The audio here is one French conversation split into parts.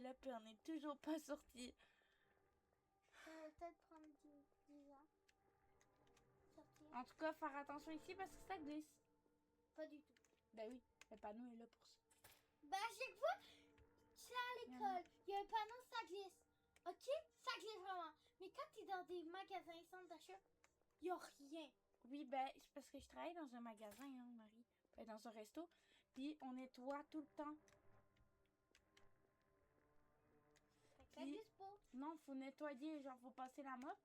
là, puis on n'est toujours pas sorti. Ça va peut-être prendre 10 ans. Sortir. En tout cas, faire attention ici parce que ça glisse. Pas du tout. Ben oui, le panneau est là pour ça. Ben à chaque fois, tu es à l'école, il y a un panneau, ça glisse. Ok? Ça glisse vraiment. Mais quand tu es dans des magasins, centres d'achat, il n'y a rien. Oui, ben, c'est parce que je travaille dans un magasin, hein, Marie. Ben, dans un resto. Puis on nettoie tout le temps. Fait que ça Puis- glisse pas. Non, faut nettoyer, genre, faut passer la mop.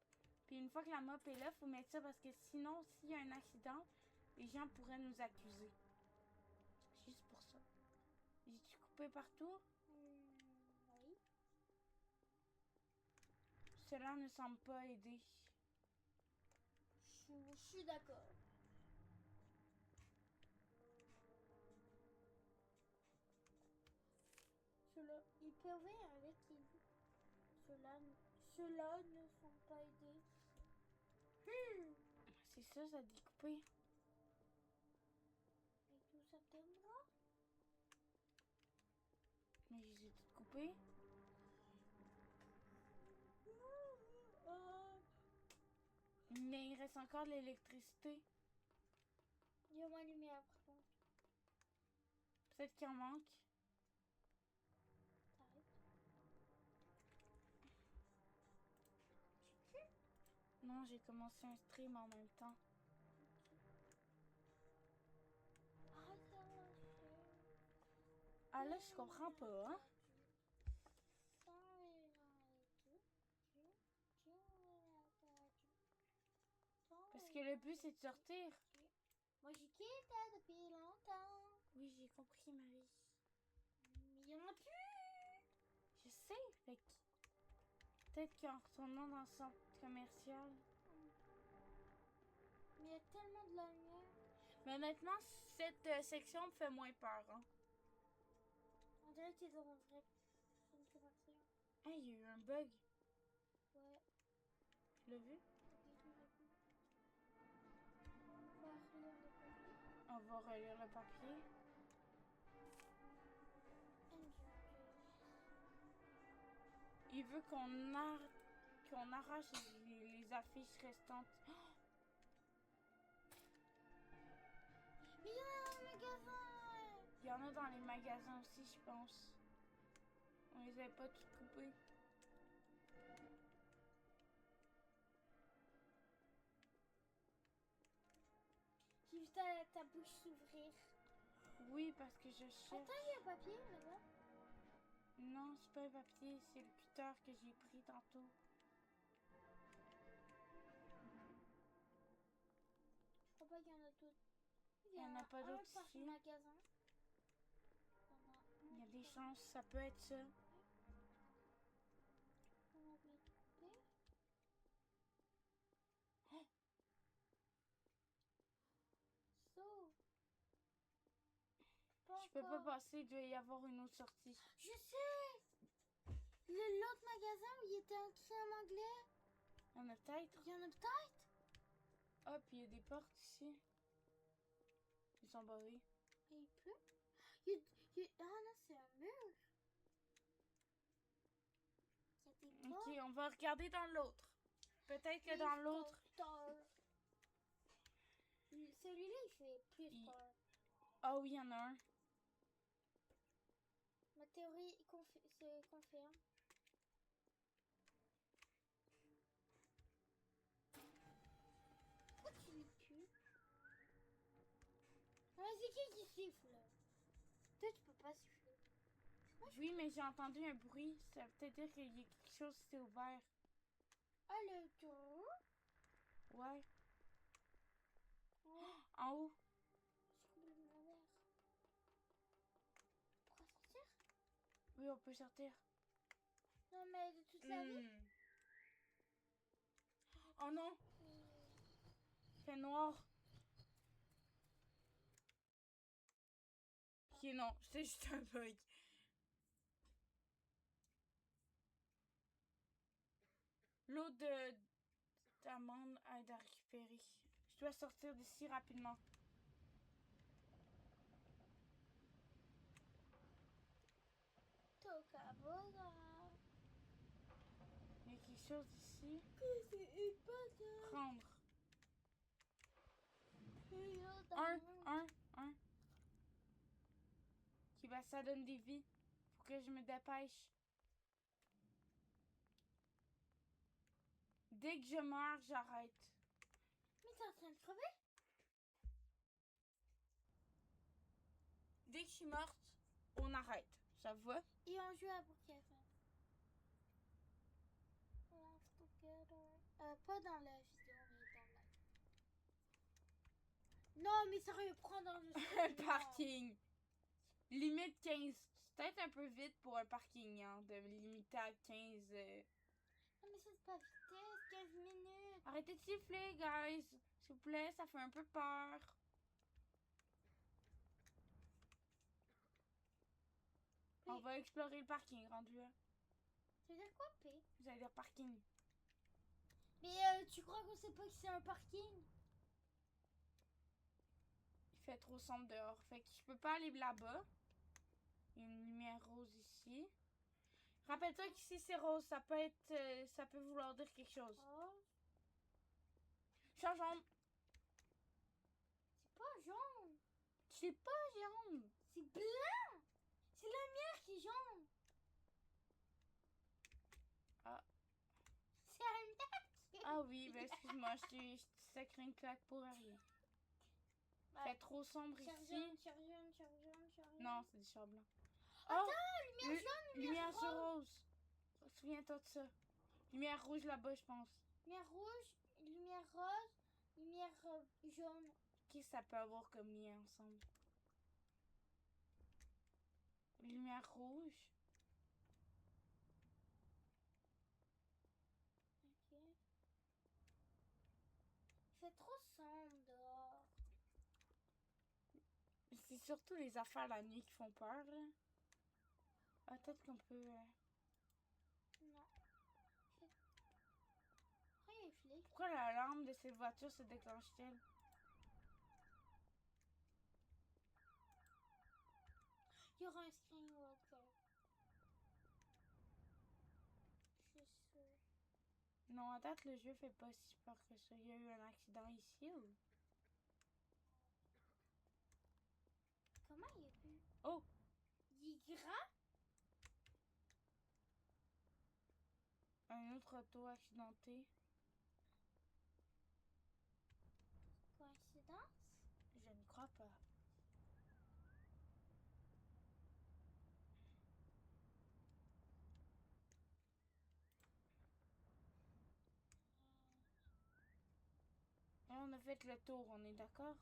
Puis une fois que la mop est là, faut mettre ça parce que sinon, s'il y a un accident, les gens pourraient nous accuser. Juste pour ça. J'ai-tu coupé partout? Oui. Cela ne semble pas aider. Je suis d'accord. Cela, il peut y avoir un liquide. Cela ne sont pas aidés. C'est ça, ça a découpé. Et tout ça t'aimera. Mais je les ai toutes coupées. Mais il reste encore de l'électricité. Il y a moins de lumière par contre. Peut-être qu'il en manque. T'arrêtes. Non, j'ai commencé un stream en même temps. Arrête de Ah là, je comprends pas, hein? Parce que le but, c'est de sortir. Moi, j'ai quitté depuis longtemps. Oui, j'ai compris, Marie. Mais il y en a plus. Je sais, fait que... Peut-être qu'en retournant dans le centre commercial... Mais il y a tellement de la lumière. Mais honnêtement, cette section me fait moins peur, hein? On dirait que tu es dans un vrai film commercial. Hey, il y a eu un bug. Ouais. Tu l'as vu? On va relire le papier. Il veut qu'on arrache les affiches restantes. Oh! Mais il y en a dans le magasin. Il y en a dans les magasins aussi, je pense. On les avait pas toutes coupées. J'ai vu ta bouche s'ouvrir. Oui, parce que je cherche. Attends, il y a un papier là-bas. Non, c'est pas un papier, c'est le cutter que j'ai pris tantôt. Je crois pas qu'il y en a d'autres. Il y en a pas d'autres par ici. magasin. Il y a des chances, ça peut être ça. On va mettre coupé. Oh! So. Je peux pas passer, il doit y avoir une autre sortie. Je sais. L'autre magasin où il était écrit en anglais. Il y en a peut-être. Il y en a peut-être. Ah, puis il y a des portes ici. Ils sont barrés. Et il pleut. Ah non, c'est un mur. Il y a des Ok, portes. on va regarder dans l'autre. Peut-être que dans l'autre. Celui-là, il fait plus peur. Ah oui, il y en a un. Ma théorie se confirme. Pourquoi tu ne pues? Ah, c'est qui siffle? Toi, tu peux pas siffler. Oui, mais j'ai entendu un bruit. Ça veut peut-être dire qu'il y a quelque chose qui s'est ouvert. Ah, le tour? Ouais. Oh, En haut. c'est complètement vert. Pourquoi sortir? Oui, on peut sortir. Non, mais de toute la vie. Oh non. Il fait noir. Ok, non, c'est juste un bug. L'eau d'amande aide à récupérer. Je dois sortir d'ici rapidement. T'es au câble. Voilà. Il y a quelque chose ici. Que c'est une patate. Prendre. Un. Un. Ok, ben ça donne des vies. Faut que je me dépêche. Dès que je meurs, j'arrête. Mais t'es en train de crever? Dès que je suis morte, on arrête. Ça va? Et on joue à Brookhaven. Last together. Pas dans la vidéo, mais dans la... Non, mais sérieux, prends dans le Un parking. Limite 15. C'est peut-être un peu vite pour un parking, hein, de limiter à 15. Non, mais ça, c'est pas vitesse, 15 minutes. Arrêtez de siffler, guys. S'il vous plaît, ça fait un peu peur. On va explorer le parking, rendu là. Tu veux dire quoi, P? Vous allez dire parking. Mais tu crois qu'on sait pas que c'est un parking? Il fait trop sombre dehors. Fait que je peux pas aller là-bas. Il y a une lumière rose ici. Rappelle-toi qu'ici c'est rose. Ça peut être. Ça peut vouloir dire quelque chose. Oh. Changeons. C'est pas jaune. C'est pas jaune. C'est blanc. C'est la lumière qui est jaune. Ah. C'est la lumière qui est Ah oui, ben excuse-moi, je t'ai sacré une claque pour rien. Il fait trop sombre ici. Chargeon. Non, c'est des chars blancs. Attends, Oh, lumière jaune, lumière sur rose. Souviens-toi de ça. Lumière rouge là-bas, je pense. lumière rouge, lumière rose, lumière jaune. Qu'est-ce que ça peut avoir comme lien ensemble? Lumière rouge. Ok. Il fait trop sombre dehors. C'est surtout les affaires la nuit qui font peur, là. Ah, peut-être qu'on peut... Non. Pourquoi il est flic? Pourquoi l'alarme de cette voiture se déclenche-t-elle? Il y aura un screen walker. Je suis sûre. Non, à date, le jeu fait pas si peur que ça. Il y a eu un accident ici ou... Comment il est vu? Oh! Il est grand? Un autre auto accidenté. Coïncidence? Je ne crois pas. Et on a fait le tour, on est d'accord?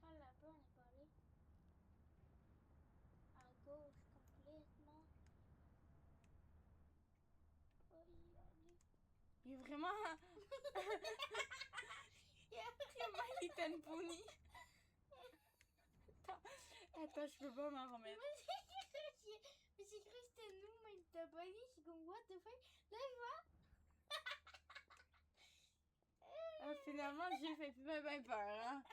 Ah, là-bas, on est pas allé. À gauche, complètement. Faut y aller. Il est vraiment... Il y a My Little Pony. Attends, je peux pas m'en remettre. Mais j'ai cru que c'était nous, mais il t'a pas dit. Je suis comme, what the fuck? Là, il va. Ah, finalement, le jeu fait plus bien peur, hein?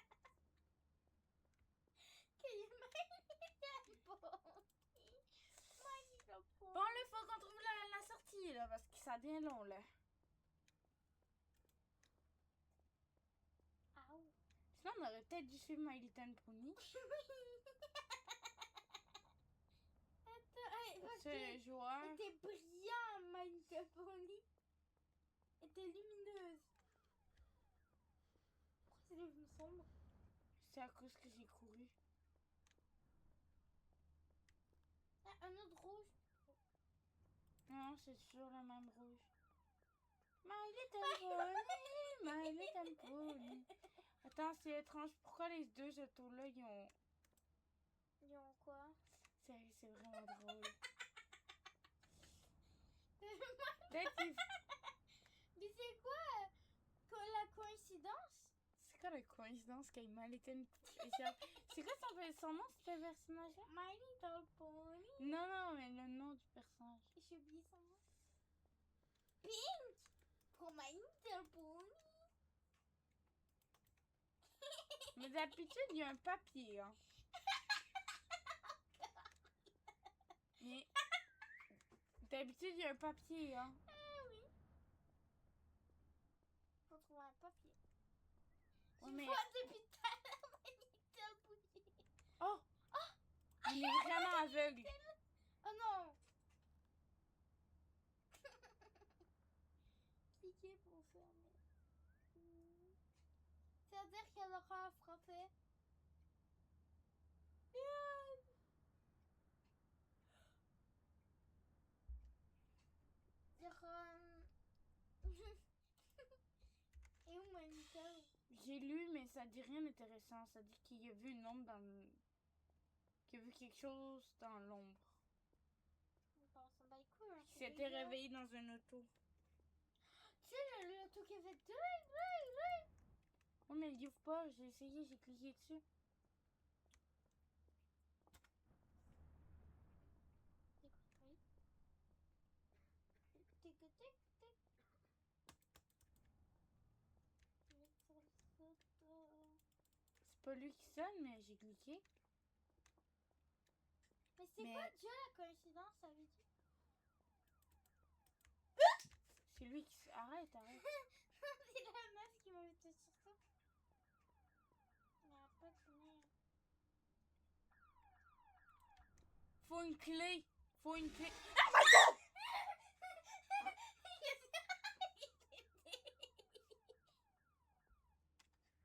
Qu'il y a My Little Pony. My Little Pony. Bon, là, faut qu'on trouve la sortie, là, parce que ça devient long, là. Ow. Sinon, on aurait peut-être dû suivre My Little Pony. Attends, Ce joueur... elle était brillant, My Little Pony. Elle était lumineuse. Pourquoi c'est devenu sombre? C'est à cause que j'ai couru. Ah, un autre rouge. Non, c'est toujours le même rouge. My Little Pony, My Little Pony. Attends, c'est étrange. Pourquoi les deux autos-là, ils ont... Ils ont quoi? C'est vraiment drôle. Peut-être qu'ils... Mais c'est quoi la coïncidence? C'est quoi la coïncidence qu'il y ait My Little... C'est quoi son nom, ce personnage-là? My Little Pony. Non, mais le nom du personnage. J'ai oublié son nom. Pink! Pour My Little Pony. Mais d'habitude, il y a un papier, hein. Mais... D'habitude, il y a un papier, hein. Ah oui. Faut trouver un papier. Ouais, Je mais... vois depuis tout à l'heure, Monitel bouillé. Oh! Il est vraiment aveugle. Oh non! Cliquez pour fermer. C'est-à-dire qu'elle aura frappé. Et où Monitel? J'ai lu, mais ça dit rien d'intéressant. Ça dit qu'il a vu une ombre dans le... qu'il a vu quelque chose dans l'ombre. Bon, ça va être cool, hein, Il s'était réveillé dans un auto. Tu sais, l'auto qui a fait... Oh, mais il ouvre pas. J'ai essayé, j'ai cliqué dessus. C'est pas lui qui sonne, mais j'ai cliqué. Mais c'est Mais- quoi déjà la coïncidence, ça veut dire? C'est lui qui... Arrête, arrête. C'est la meuf qui m'a été sur ça. Mais elle a pas fini. Faut une clé. Faut une clé.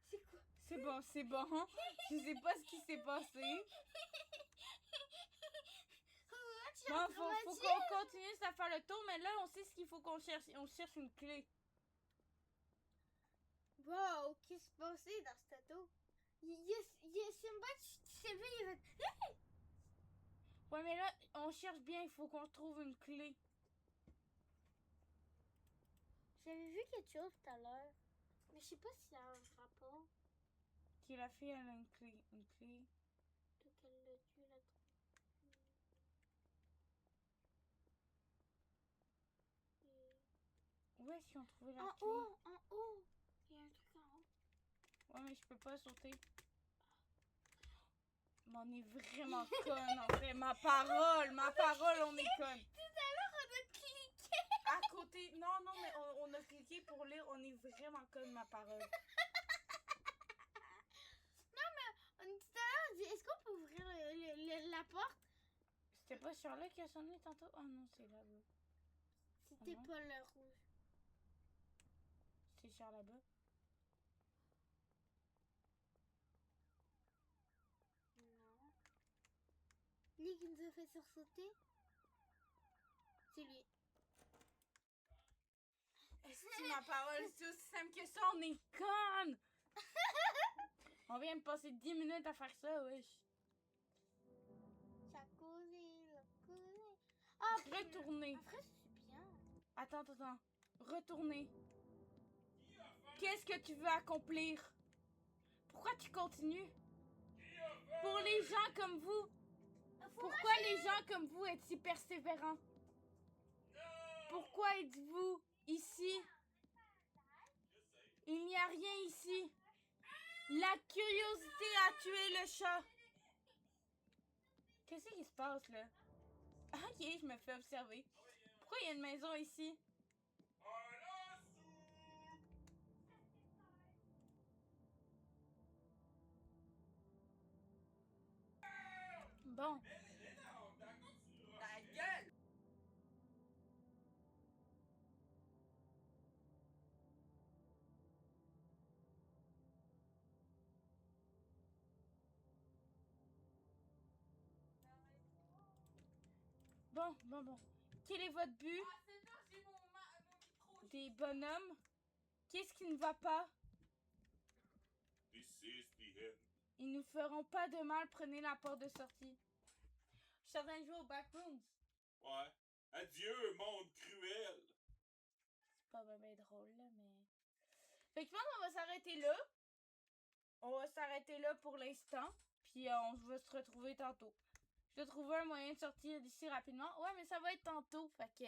C'est quoi? C'est bon, c'est bon. Je sais pas ce qui s'est passé. Bon, faut qu'on continue à faire le tour, mais là, on sait ce qu'il faut qu'on cherche. On cherche une clé. Wow, qu'est-ce qui s'est passé dans cette auto? Il y a Simba qui s'est levé, il a fait... Ouais, mais là, on cherche bien. Il faut qu'on trouve une clé. J'avais vu quelque chose tout à l'heure, mais je sais pas s'il y a un rapport. Qui la fille, elle a une clé. Une clé. Donc elle l'a dû la trouver. Où est-ce qu'ils ont trouvé la En clé? haut, en haut. Il y a un truc en haut. Ouais, mais je peux pas sauter. Mais on est vraiment conne, en fait. Ma parole, on est conne. Tout à l'heure, on a cliqué. À côté, non, mais on a cliqué pour lire. On est vraiment conne, ma parole. Tout à l'heure, on dit, est-ce qu'on peut ouvrir la porte? C'était pas Charlotte qui a sonné tantôt? Oh non, c'est là-bas. C'était non. pas le rouge. C'est Charles là-bas. Non. Lui qui nous a fait sursauter? C'est lui. Est-ce que ma parole, c'est aussi simple que ça? On est conne! On vient de passer 10 minutes à faire ça, wesh. Ça causé, la causé. Ah, Retournez. après, c'est bien. Attends. Retournez. Qu'est-ce que tu veux accomplir? Pourquoi tu continues? Pour les gens comme vous. Pourquoi les gens comme vous êtes si persévérants? Pourquoi êtes-vous ici? Il n'y a rien ici. La curiosité a tué le chat. Qu'est-ce qui se passe là? Ok, je me fais observer. Pourquoi il y a une maison ici? Bon. Ta gueule! Bon. Quel est votre but? Des bonhommes? Qu'est-ce qui ne va pas? Ils nous feront pas de mal, prenez la porte de sortie. Je suis en train de jouer au Backrooms. Ouais. Adieu, monde cruel. C'est pas bien drôle, là, mais... Fait que je pense qu'on va s'arrêter là. On va s'arrêter là pour l'instant. Puis on va se retrouver tantôt. Je vais trouver un moyen de sortir d'ici rapidement. Ouais, mais ça va être tantôt. Fait que...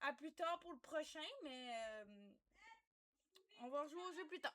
à plus tard pour le prochain, mais... on va rejouer au jeu plus tard.